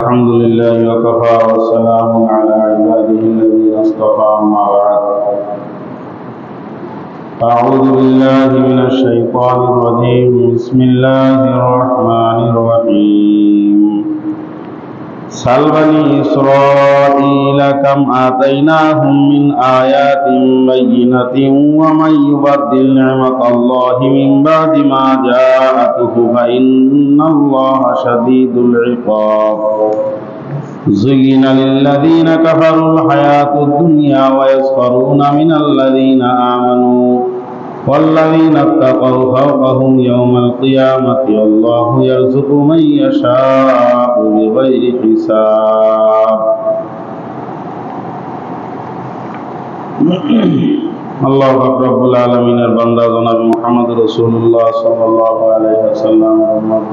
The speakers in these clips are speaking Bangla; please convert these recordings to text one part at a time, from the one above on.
الحمد لله وكفى والسلام على عباده الذين اصطفى أما بعد أعوذ بالله من الشيطان الرجيم بسم الله الرحمن الرحيم سل بني إسرائيل كم آتيناهم من آيات بينة ومن يبدل نعمة الله من بعد ما جاءته فإن الله شديد العقاب زين للذين كفروا الحياة الدنيا ويسخرون من الذين آمنوا والذين اتقوا فوقهم يوم القيامة والله يرزق من يشاء بغير حساب আল্লাহ রব্বুল আলামিনের বান্দা জনাব মুহাম্মদ রাসূলুল্লাহ সাল্লাল্লাহু আলাইহি ওয়াসাল্লামের উম্মত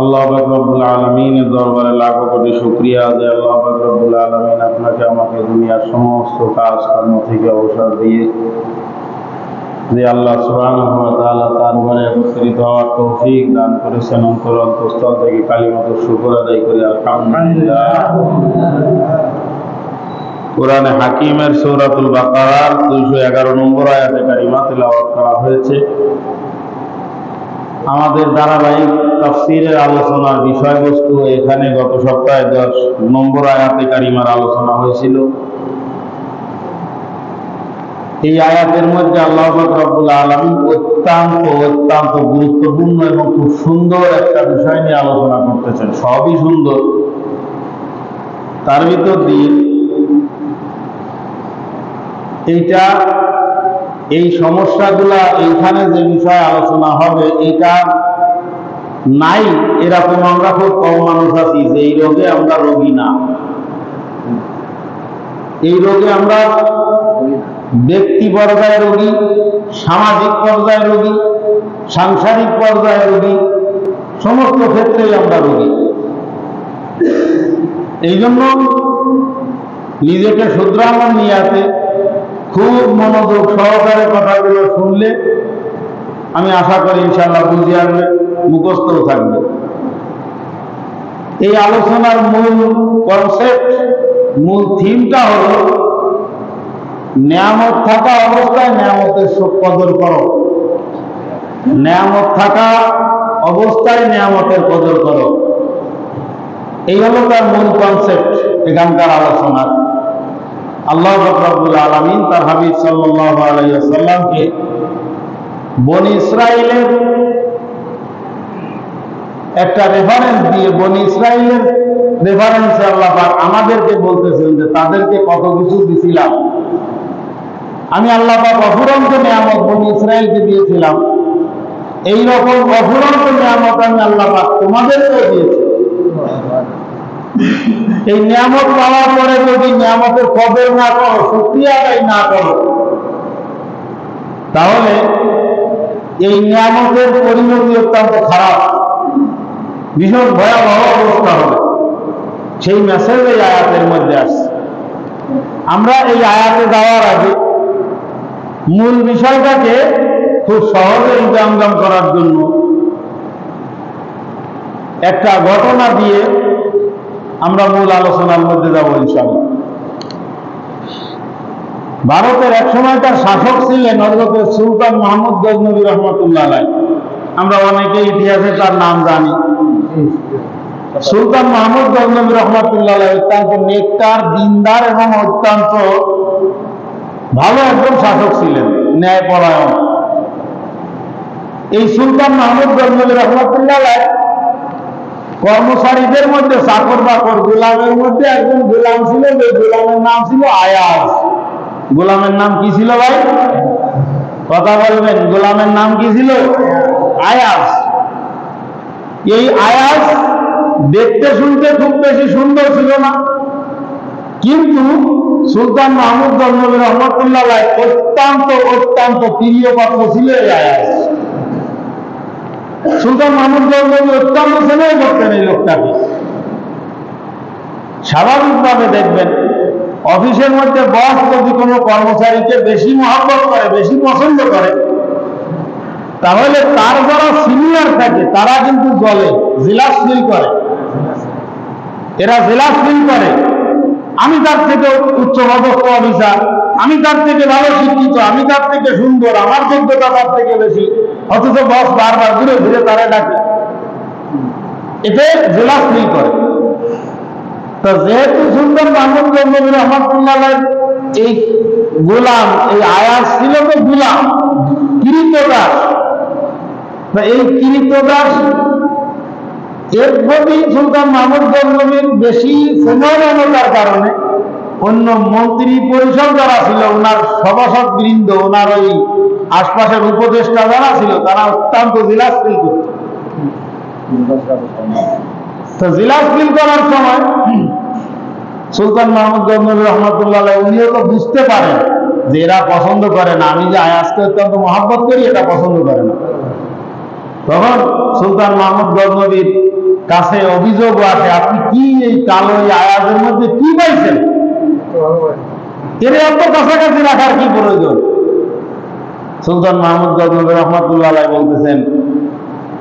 আল্লাহ রব্বুল আলামিনের দরবারে লাখো কোটি শুকরিয়া যে আল্লাহ রব্বুল আলামিন আপনাকে আমাকে দুনিয়ার সমস্ত কাজ কর্ম থেকে অবসর দিয়ে যে আল্লাহ সুবহানাহু ওয়া তাআলা তার ঘরে একত্রিত হওয়ার তৌফিক দান করেছেন। অন্তরস্থল থেকে কালিমাতুর শুকর আদায় করি আলহামদুলিল্লাহ। কোরআনে হাকিমের সূরাতুল বাকারার 211 নম্বর আয়াতে কারিমা তেলাওয়াত করা হয়েছে। আমাদের ধারাবাহিক তাফসীরের আলোচনার বিষয়বস্তু এখানে গত সপ্তাহে 10 নম্বর আয়াতে কারিমার আলোচনা হয়েছিল। এই আয়াতের মধ্যে আল্লাহ রাব্বুল আলামিন অত্যন্ত গুরুত্বপূর্ণ এবং খুব সুন্দর একটা বিষয় নিয়ে আলোচনা করতেছেন। সবই সুন্দর, তার ভিতর দিয়ে এই সমস্যাগুলা এইখানে যে বিষয় আলোচনা হবে এটা নাই এরকম আমরা খুব কম মানুষ আছি যে এই রোগে আমরা রোগী না। এই রোগে আমরা ব্যক্তি পর্যায়ে রোগী, সামাজিক পর্যায়ে রোগী, সাংসারিক পর্যায়ে রোগী, সমস্ত ক্ষেত্রেই আমরা রোগী। এই জন্য নিজেকে শুধরানোর নিয়াতে খুব মনোযোগ সহকারে কথাগুলো শুনলে আমি আশা করি ইনশাআল্লাহ বুঝে আসবে, মুখস্থও থাকবে। এই আলোচনার মূল কনসেপ্ট, মূল থিমটা হলো নেয়ামত থাকা অবস্থায় নেয়ামতের কদর করো। নেয়ামত থাকা অবস্থায় নেয়ামতের কদর করো, এই হলো তার মূল কনসেপ্ট এখানকার আলোচনার। আল্লাহ রাব্বুল আলামিন তার হাবিব সাল্লাল্লাহু আলাইহি ওয়াসাল্লামকে বনি ইসরাইলের একটা রেফারেন্স দিয়ে, বনি ইসরাইলের রেফারেন্সে আল্লাহ পাক আমাদেরকে বলতেছেন যে তাদেরকে কত কিছু দিয়েছিলাম আমি। আল্লাহ পাক অফুরন্ত নিয়ামত বনি ইসরাইলকে দিয়েছিলাম, এই রকম অফুরন্ত নিয়ামত আমি আল্লাহ পাক তোমাদেরকেও দিয়েছি। এই নিয়ামত পাওয়ার পরে যদি নিয়ামতের কদর না করো, শুকরিয়া আদায় না করো, তাহলে এই নিয়ামতের পরিণতি অত্যন্ত খারাপ, ভীষণ ভয়াবহ অবস্থা হবে। সেই মেসেজ এই আয়াতের মধ্যে আসছে। আমরা এই আয়াতে যাওয়ার আগে মূল বিষয়টাকে খুব সহজে ইনজাম করার জন্য একটা ঘটনা দিয়ে আমরা মূল আলোচনার মধ্যে যাব ইনশাআল্লাহ। ভারতের এক সময়কার শাসক ছিলেন হযরত সুলতান মাহমুদ গজনবী রহমাতুল্লাহ আলাইহি। আমরা অনেকে ইতিহাসে তার নাম জানি। সুলতান মাহমুদ গজনবী রহমাতুল্লাহ আলাইহি অত্যন্ত নেককার, দিনদার এবং অত্যন্ত ভালো একজন শাসক ছিলেন, ন্যায়পরায়ণ। এই সুলতান মাহমুদ গজনবী রহমাতুল্লাহ আলাইহি কর্মচারীদের মধ্যে, চাকর বাকর গোলামের মধ্যে একজন গোলাম ছিল, যে গোলামের নাম ছিল আয়াজ। গোলামের নাম কি ছিল ভাই? কথা বলবেন, গোলামের নাম কি ছিল? আয়াজ। এই আয়াজ দেখতে শুনতে খুব বেশি সুন্দর ছিল না, কিন্তু সুলতান মাহমুদ গজনবী রহমাতুল্লাহ আলাইহি অত্যন্ত প্রিয় পাত্র ছিল এই আয়াজ। সুলতান মাহমুদ গজনবী অত্যন্ত স্নেহ করতেন এই লোকটাকে। স্বাভাবিকভাবে দেখবেন অফিসের মধ্যে বস যদি কোনো কর্মচারীকে বেশি মহব্বত করে, বেশি পছন্দ করে, তাহলে তার যারা সিনিয়র থাকে তারা কিন্তু জলে জেলাস ফিল করে, এরা জেলাস ফিল করে আমি তার থেকে উচ্চপদস্থ অফিসার, আমি তার থেকে ভালো শিক্ষিত, আমি তার থেকে সুন্দর, আমার যোগ্যতা তার থেকে বেশি, অথচ বস বারবার ঘুরে ঘুরে তারা ডাকে, এতে জেলাস ফিল করে। তো যেহেতু সুলতান মাহমুদ গজনবী রহমাতুল্লাহ এই গোলাম, এই আয়াজ ছিল তো গোলাম, কৃতদাস, এই কৃতদাস এর প্রতি সুলতান মাহমুদ গজনবীর বেশি সময়ের কারণে অন্য মন্ত্রী পরিষদ যারা ছিল, ওনার সভাসদ বৃন্দ, ওনার ওই আশপাশের উপদেষ্টা যারা ছিল, তারা অত্যন্ত জিলাস ফিল করত। তো জিলাস ফিল করার সময় সুলতান মাহমুদ গজনবী রহমাতুল্লাহ উনিও তো বুঝতে পারেন যে এরা পছন্দ করে না, আমি যে আয়াজকে অত্যন্ত মহব্বত করি এটা পছন্দ করে না। তখন সুলতান মাহমুদ গজনবীর কাছে অভিযোগ আসে, আপনি কি এই কালো এই আয়াজের মধ্যে কি পাইছেন, এর এত কাছাকাছি রাখার কি প্রয়োজন? সুলতান মাহমুদ গজনবী রহমাতুল্লাহ বলতেছেন,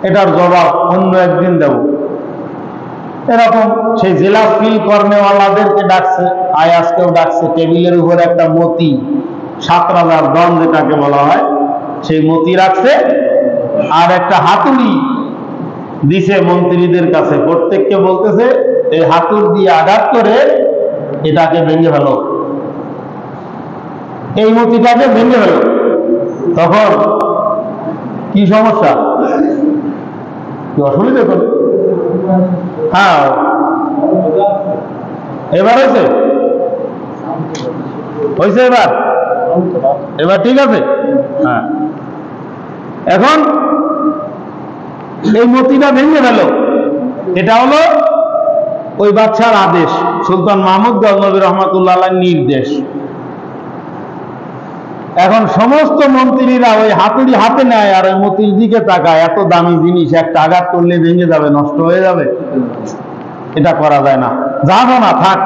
এটার জবাব অন্য একদিন দেব। এরকম সেই জেলা ফিল কর্নেওয়ালাদেরকে ডাকছে, আয়াজকেও ডাকছে, টেবিলের উপর একটা মতি, 7 রাজার দন যেটাকে বলা হয়, সেই মতি রাখছে, আর একটা হাতুড়ি দিছে মন্ত্রীদের কাছে, প্রত্যেককে বলতেছে এই হাতুড়ি দিয়ে আঘাত করে এটাকে ভেঙে ফেলো, এই মতিটাকে ভেঙে ফেলো। তখন কি সমস্যা, কি অসুবিধা করে? হ্যাঁ, এবার হয়েছে, হয়েছে, এবার ঠিক আছে। হ্যাঁ, এখন এই মতিটা ভেঙে গেল, এটা হলো ওই বাদশার আদেশ, সুলতান মাহমুদ গজনবী রহমাতুল্লাহ নির্দেশ। এখন সমস্ত মন্ত্রীরা ওই হাতুড়ি হাতে নেয় আর ওই মতির দিকে তাকায়, এত দামি জিনিস একটা আঘাত করলে ভেঙে যাবে, নষ্ট হয়ে যাবে, এটা করা যায় না, যাবো না, থাক,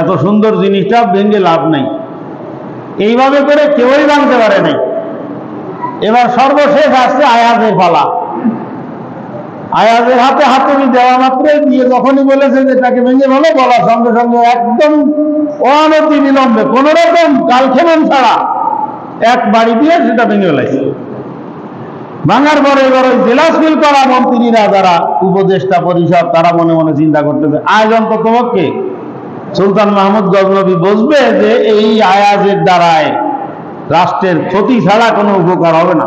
এত সুন্দর জিনিসটা ভেঙে লাভ নাই। এইভাবে করে কেউই ভাঙতে পারে নাই। এবার সর্বশেষ আসছে আয়াজের পালা। আয়াজের হাতে হাতুড়ি দেওয়া মাত্রই দিয়ে যখনই বলেছে যে তাকে ভেঙে ভালো, বলার সঙ্গে সঙ্গে একদম অনতি বিলম্বে কোন রকম কালক্ষেপণ ছাড়া এক বাড়ি দিয়ে সেটা ভেঙে ফেলাইছে। ভাঙার পরে এবার ওই জেলাস ফিল করা মন্ত্রীরা যারা উপদেষ্টা পরিষদ, তারা মনে মনে চিন্তা করতেছে, আয়োজন কর্তৃপক্ষে সুলতান মাহমুদ গজনবী বুঝবে যে এই আয়াজের দ্বারায় রাষ্ট্রের ক্ষতি ছাড়া কোনো উপকার হবে না,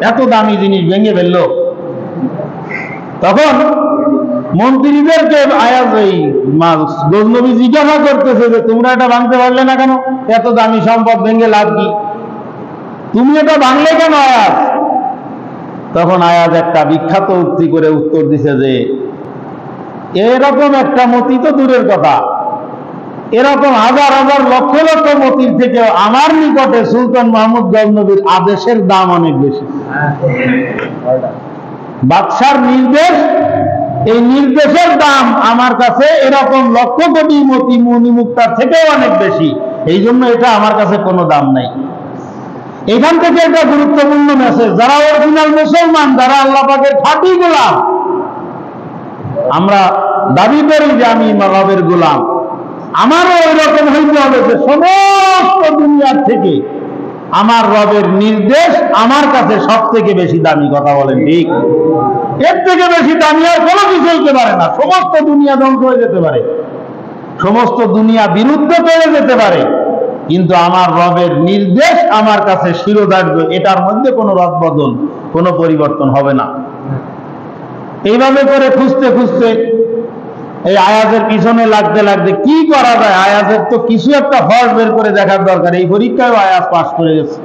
এত দামি জিনিস ভেঙে ফেললো। তখন মন্ত্রীদেরকে আয়াজ এই গজনবী জিজ্ঞাসা করতেছে যে তোমরা এটা ভাঙতে পারলে না কেন, এত দামি সম্পদ ভেঙে লাভ কি, তুমি এটা ভাঙলে কেন আয়াজ? তখন আয়াজ একটা বিখ্যাত উক্তি করে উত্তর দিছে যে এরকম একটা মতি তো দূরের কথা, এরকম হাজার হাজার লক্ষ লক্ষ মতির থেকে আমার নিকটে সুলতান মাহমুদ গজনবীর আদেশের দাম অনেক বেশি। বাদশার নির্দেশ, এই নির্দেশের দাম আমার কাছে এরকম লক্ষ কোটি মতি মণিমুক্তার থেকেও অনেক বেশি, এই জন্য এটা আমার কাছে কোনো দাম নাই। এখান থেকে একটা গুরুত্বপূর্ণ মেসেজ, যারা অরিজিনাল মুসলমান, যারা আল্লাহ পাকের খাঁটি গোলাম, আমরা দাবি করি যে আমি রবের গোলাম, আমারও ওই রকম হইতে হবে যে সমস্ত দুনিয়ার থেকে আমার রবের নির্দেশ আমার কাছে সব থেকে বেশি দামি। কথা বলেন ঠিক? এর থেকে বেশি দামি আর কোনো কিছু হইতে পারে না। সমস্ত দুনিয়া ধ্বংস হয়ে যেতে পারে, সমস্ত দুনিয়া বিরুদ্ধে চলে যেতে পারে, কিন্তু আমার রবের নির্দেশ আমার কাছে শিরোধার্য, এটার মধ্যে কোনো রদবদল, কোনো পরিবর্তন হবে না। এইভাবে করে খুঁজতে খুঁজতে এই আয়াজের পিছনে লাগতে লাগতে কি করা যায়, আয়াজের তো কিছু একটা ফল বের করে দেখার দরকার। এই পরীক্ষায় আয়াজ পাস করে গেছে।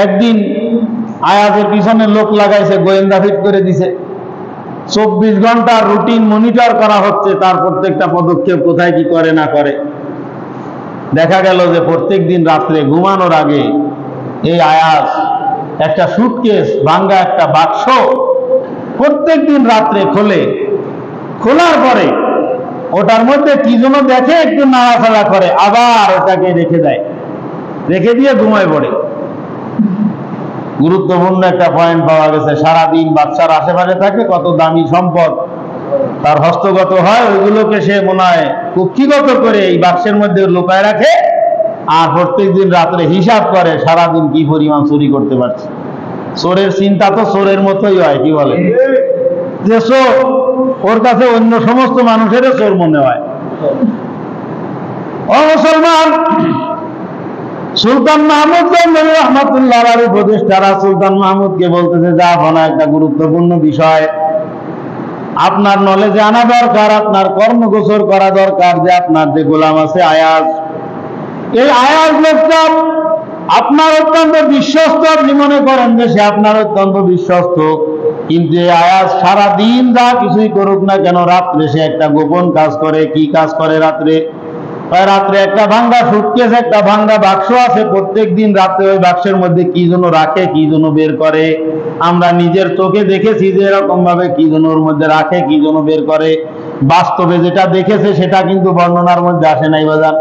একদিন আয়াজের পিছনে লোক লাগাইছে, গোয়েন্দা ফিট করে দিছে, 24 ঘন্টা রুটিন মনিটর করা হচ্ছে, তার প্রত্যেকটা পদক্ষেপ কোথায় কি করে না করে। দেখা গেল যে প্রত্যেক দিন রাত্রে ঘুমানোর আগে এই আয়াজ একটা সুটকেস, ভাঙ্গা একটা বাক্স প্রত্যেক দিন রাত্রে খোলে, খোলার পরে ওটার মধ্যে কি যেন দেখে, একটু নাড়াচাড়া করে, আবার ওটাকে রেখে দেয়, রেখে দিয়ে ঘুমায় পড়ে। গুরুত্বপূর্ণ একটা পয়েন্ট পাওয়া গেছে। সারাদিন বাচ্চার আশেপাশে থাকে, কত দামি সম্পদ তার হস্তগত হয়, ওইগুলোকে সে মনে হয় কুক্ষিগত করে এই বাক্সের মধ্যে লুকায় রাখে, আর প্রত্যেকদিন রাত্রে হিসাব করে সারাদিন কি পরিমাণ চুরি করতে পারছে। চোরের চিন্তা তো চোরের মতোই হয়, কি বলে, যে চোর, ওর কাছে অন্য সমস্ত মানুষের চোর মনে হয়। ও মুসলমান, সুলতান মাহমুদ গঞ্জনী রহমাতুল্লাহ আলাইহির উপদেষ্টারা সুলতান মাহমুদকে বলতেছে, যা বলা একটা গুরুত্বপূর্ণ বিষয় আপনার নলেজে আনা দরকার, আপনার কর্মগোচর করা দরকার, যে আপনার যে গোলাম আছে আয়াজ, এই আয়াজ লোকটা আপনার অত্যন্ত বিশ্বস্ত। আপনি মনে করেন যে সে আপনার অত্যন্ত বিশ্বস্ত, কিন্তু এই আয়াজ সারাদিন যা কিছুই করুক না কেন, রাত্রে সে একটা গোপন কাজ করে। কি কাজ করে রাত্রে? রাত্রে একটা ভাঙ্গা সুটকেস, একটা ভাঙ্গা বাক্স আছে, প্রত্যেক দিন রাত্রে ওই বাক্সের মধ্যে কি যেন রাখে, কি যেন বের করে। আমরা নিজের চোখে দেখেছি যে এরকম ভাবে কি যেন ওর মধ্যে রাখে, কি যেন বের করে। বাস্তবে যেটা দেখেছে সেটা কিন্তু বর্ণনার মধ্যে আসে নাই বাজার।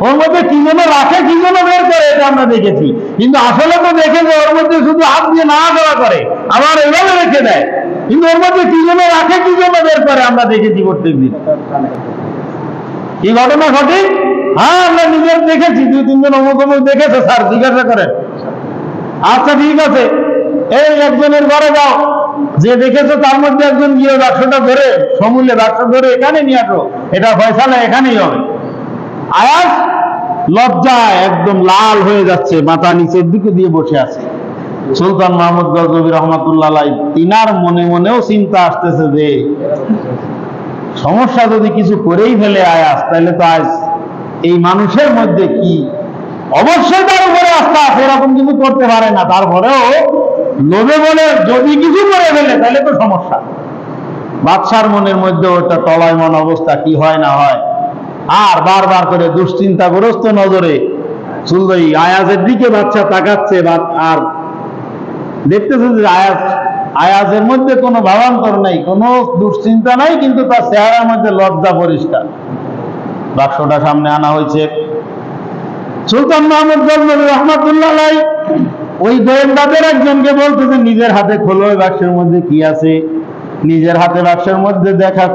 ওর মধ্যে কি যেন রাখে, কি যেন বের করে, এটা আমরা দেখেছি, কিন্তু আসলে তো দেখেছে ওর মধ্যে শুধু হাত দিয়ে নাড়াচাড়া করে, আবার এইভাবে রেখে দেয়, কিন্তু ওর মধ্যে কি যেন রাখে, কি যেন বের করে আমরা দেখেছি প্রত্যেক দিন। কি ঘটনা ঘটে? হ্যাঁ, আমরা নিজের দেখেছি, 2-3 জন অমুক অমুক দেখেছে, স্যার জিজ্ঞাসা করেন। আচ্ছা ঠিক আছে, এই একজনের ঘরে যাও, যে দেখেছো তার মধ্যে একজন গিয়ে বাক্সটা ধরে, সমূলে বাক্স ধরে এখানে নিয়ে আসো, এটা ফয়সালা এখানেই হবে। আয়াজ লজ্জায় একদম লাল হয়ে যাচ্ছে, মাথা নিচের দিকে দিয়ে বসে আছে। সুলতান মাহমুদ গজনবী রহমাতুল্লাহ আলাইহি, তিনার মনে মনেও চিন্তা আসতেছে যে সমস্যা যদি কিছু করেই ফেলে আয়াজ, তাহলে তো আজ এই মানুষের মধ্যে কি, অবশ্যই তার উপরে আস্থা আছে, এরকম কিছু করতে পারে না, তারপরেও লোভে বলে যদি কিছু করে ফেলে তাহলে তো সমস্যা। বাদশার মনের মধ্যে ওটা টলায়মন অবস্থা, কি হয় না হয়, আর বারবার করে দুশ্চিন্তাগ্রস্ত নজরে সুলতান আয়াজের দিকে বাদশা তাকাচ্ছে, আর দেখতেছে যে আয়াজের মধ্যে কোনো ভাবান্তর নাই, কোনো দুশ্চিন্তা নাই, কিন্তু তার চেহারার মধ্যে লজ্জা পরিষ্কার। বাক্সটা সামনে আনা হয়েছে। সুলতান মাহমুদ গজনবী রহমাতুল্লাহ আলাইহি ওই গোয়েন্দাদের একজনকে বলতেছে, নিজের হাতে খোলো ওই বাক্সের মধ্যে কি আছে। নিজের হাতে বাক্সের মধ্যে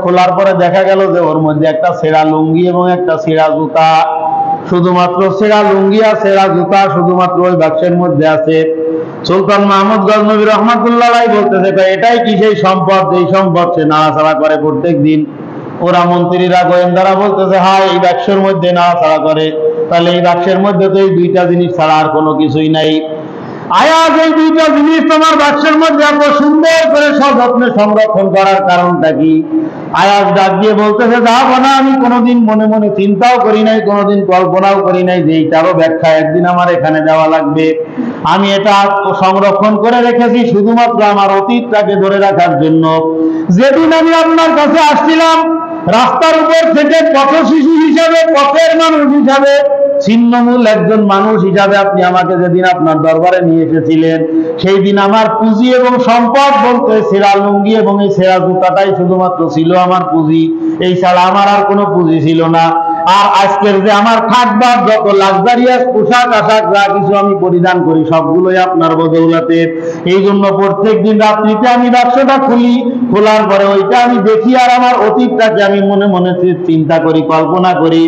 খোলার পরে দেখা গেল যে ওর মধ্যে একটা ছেঁড়া লুঙ্গি এবং একটা ছেঁড়া জুতা, শুধুমাত্র ছেঁড়া লুঙ্গি আর ছেঁড়া জুতা শুধুমাত্র ওই বাক্সের মধ্যে আছে। সুলতান মাহমুদ গজনবী রহমাতুল্লাহ আলাইহি বলতেছে, এটাই কি সেই সম্পদ, এই সম্পদ সে নাড়াচাড়া করে প্রত্যেক দিন? ওরা মন্ত্রীরা গোয়েন্দারা বলতেছে, হ্যাঁ এই বাক্সের মধ্যে নাড়াচাড়া করে। তাহলে এই বাক্সের মধ্যে তো এই 2টা জিনিস ছাড়া আর কোনো কিছুই নাই। আয়াজ এই 2টা জিনিস তোমার বাক্সের মধ্যে এত সুন্দর করে সযত্নে সংরক্ষণ করার কারণটা কি? আয়াজ ডাক দিয়ে বলতেছে, যাবো না, আমি কোনোদিন মনে মনে চিন্তাও করি নাই, কোনোদিন কল্পনাও করি নাই যে এইটারও ব্যাখ্যা একদিন আমার এখানে দেওয়া লাগবে। আমি এটা সংরক্ষণ করে রেখেছি শুধুমাত্র আমার অতীতটাকে ধরে রাখার জন্য। যেদিন আমি আপনার কাছে আসছিলাম, রাস্তার উপর থেকে পথ শিশু হিসাবে, পথের মানুষ হিসাবে, ছিন্নমূল একজন মানুষ হিসাবে আপনি আমাকে যেদিন আপনার দরবারে নিয়ে এসেছিলেন, সেই দিন আমার পুঁজি এবং সম্পদ বলতে ছেঁড়া লুঙ্গি এবং এই ছেঁড়া জুতাটাই শুধুমাত্র ছিল আমার পুঁজি, এই ছাড়া আমার আর কোনো পুঁজি ছিল না। আর আজকের যে আমার থাকবার যত লাক্সারিয়াস পোশাক আশাক যা কিছু আমি পরিধান করি, সবগুলোই আপনার বদৌলতে। এই জন্য প্রত্যেক দিন রাত্রিতে আমি বাক্সটা খুলি, খোলার পরে ওইটা আমি দেখি, আর আমার অতীতটাকে আমি মনে মনে চিন্তা করি, কল্পনা করি,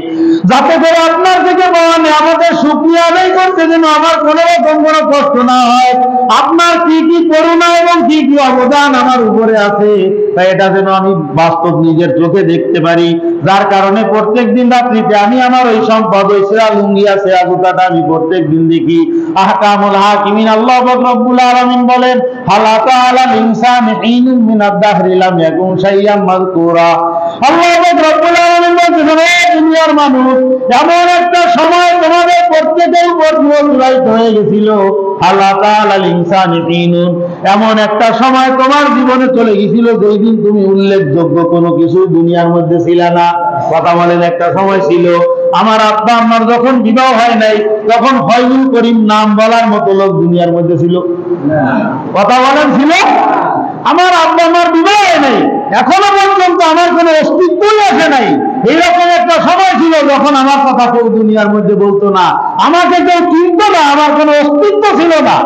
যাতে করে আপনার থেকে পাওয়া নিয়ামতের শুকরিয়া আদায় করতে যেন আমার কোনো রকম কোনো কষ্ট না হয়। আপনার কি কি করুণা এবং কি কি অবদান আমার উপরে আছে, তাই এটা যেন আমি বাস্তব নিজের চোখে দেখতে পারি। যার কারণে প্রত্যেক দিন রাত্রিতে আমি আমার ওই সম্পদ, ওই ছেঁড়া লুঙ্গি আছে, জুতাটা আমি প্রত্যেক দিন দেখি। আহকামুল হাকিমিন আল্লাহ রাব্বুল আলামিন বলেন, হালাকা আলাল ইনসানি হিনুম মিনাদ দাহরি লাম ইয়াকুন শাইয়াম মাযকুরা। আল্লাহ রাব্বুল আলামিন বলেন, হে দুনিয়ার মানুষ, এমন একটা সময় তোমাদের প্রত্যেকের উপর অতিবাহিত হয়ে গেছিল। হালাকা আলাল ইনসানি হিনুন, এমন একটা সময় তোমার জীবনে চলে গেছিল যেই দিন তুমি উল্লেখযোগ্য কোনো কিছু দুনিয়ার মধ্যে ছিল না। কথা বলেন, একটা সময় ছিল আমার আব্বা আম্মার যখন বিবাহ হয় নাই, তখন ফয়জুল করিম নাম বলার মতো লোক দুনিয়ার মধ্যে ছিল? কথা বলেন, ছিল? আমার আব্বা আম্মার বিবাহ হয় নাই, এখনো পর্যন্ত আমার কোনো অস্তিত্বই আসে নাই। এইরকম একটা সময় ছিল যখন আমার কথা কেউ দুনিয়ার মধ্যে বলতো না, আমাকে কেউ চিনতো না, আমার কোনো অস্তিত্ব ছিল না।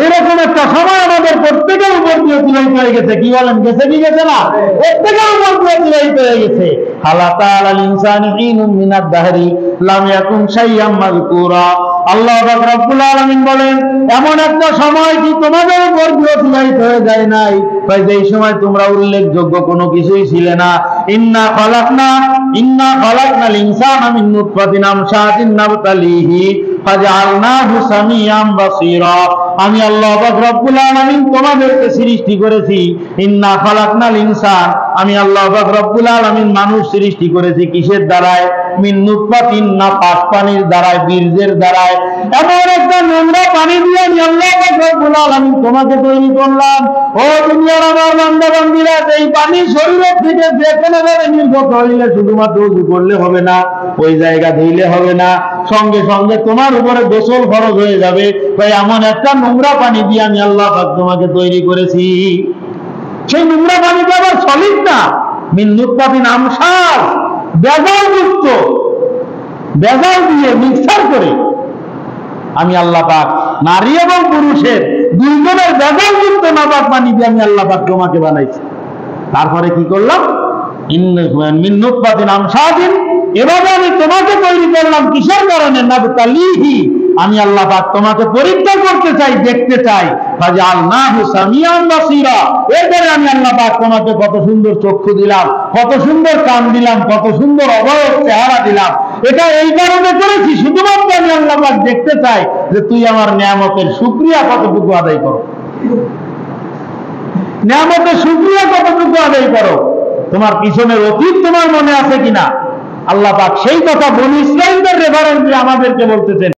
এরকম একটা সময় আমাদের প্রত্যেকের উপর দিয়ে অতিবাহিত হয়ে গেছে। কি বলেন, গেছে কি গেছে না? প্রত্যেকের উপর দিয়ে অতিবাহিত হয়ে গেছে। হালাতা আলাল ইনসানি হিনুম মিনাদ দাহরি লাম ইয়াকুন শাইআম মাযকুরা। আল্লাহ পাক রব্বুল আলামিন বলেন, এমন একটা সময় কি তোমাদের উপর দিয়ে অতিবাহিত হয়ে যায় নাই, তাই যেই সময় তোমরা উল্লেখযোগ্য কোনো কিছুই ছিলে না। ইন্না খালাকনাল ইনসানা মিন নুতফাতিন আমশাতিন নাবতালিহি ফাজআলনাহু সামিআম বাসীরা। আমি আল্লাহ পাক রব্বুল আলামিন তোমাদেরকে সৃষ্টি করেছি। ইন্না খালাকনাল ইনসান, আমি আল্লাহ পাক রব্বুল আলামিন মানুষ সৃষ্টি করেছি কিসের দ্বারায়? মিন নুতফাতিন, নাপাক পানির দ্বারায়, বীর্যের দ্বারায়। এমন একটা নোংরা পানি দিয়ে আমি আল্লাহ পাক রব্বুল আলামিন তোমাকে তৈরি করলাম। ও দুনিয়ার আমার বান্দা বান্দীরা, এই পানি শরীরের থেকে যে কোনো ভাবে নির্গত হইলে শুধুমাত্র ওযু করলে হবে না, ওই জায়গা ধুইলে হবে না, সঙ্গে সঙ্গে তোমার উপরে গোসল ফরজ হয়ে যাবে। তাই এমন একটা নোংরা পানি দিয়ে আমি আল্লাহ পাক তোমাকে তৈরি করেছি। সেই নোংরা পানিটা আবার সলিড না, মিন নুতফাতিন আমশাজ, ভেজালযুক্ত, ভেজাল দিয়ে মিক্সার করে আমি আল্লাহ পাক নারী এবং পুরুষের দুইজনের ভেজালযুক্ত নাপাক পানি দিয়ে আমি আল্লাহ পাক তোমাকে বানাইছি। তারপরে কি করলাম? মিন নুতফাতিন আমশাজিন, এভাবে আমি তোমাকে তৈরি করলাম কিসের কারণে? নাবতালিহি, আমি আল্লাহ পাক তোমাকে পরীক্ষা করতে চাই, দেখতে চাই। ফাজআলনাহু সামিআন বাসীরা, এরপরে আমি আল্লাহ পাক তোমাকে কত সুন্দর চক্ষু দিলাম, কত সুন্দর কান দিলাম, কত সুন্দর অবয়ব চেহারা দিলাম। এটা এই কারণে করেছি, শুধুমাত্র আমি আল্লাহ পাক দেখতে চাই যে তুই আমার নিয়ামতের শুকরিয়া কতটুকু আদায় করো, নিয়ামতের শুকরিয়া কতটুকু আদায় করো, তোমার পিছনের অতীত তোমার মনে আছে কিনা। আল্লাহ পাক সেই কথা বনী ইসরাঈলদের রেফারেন্স দিয়ে আমাদেরকে বলতেছেন।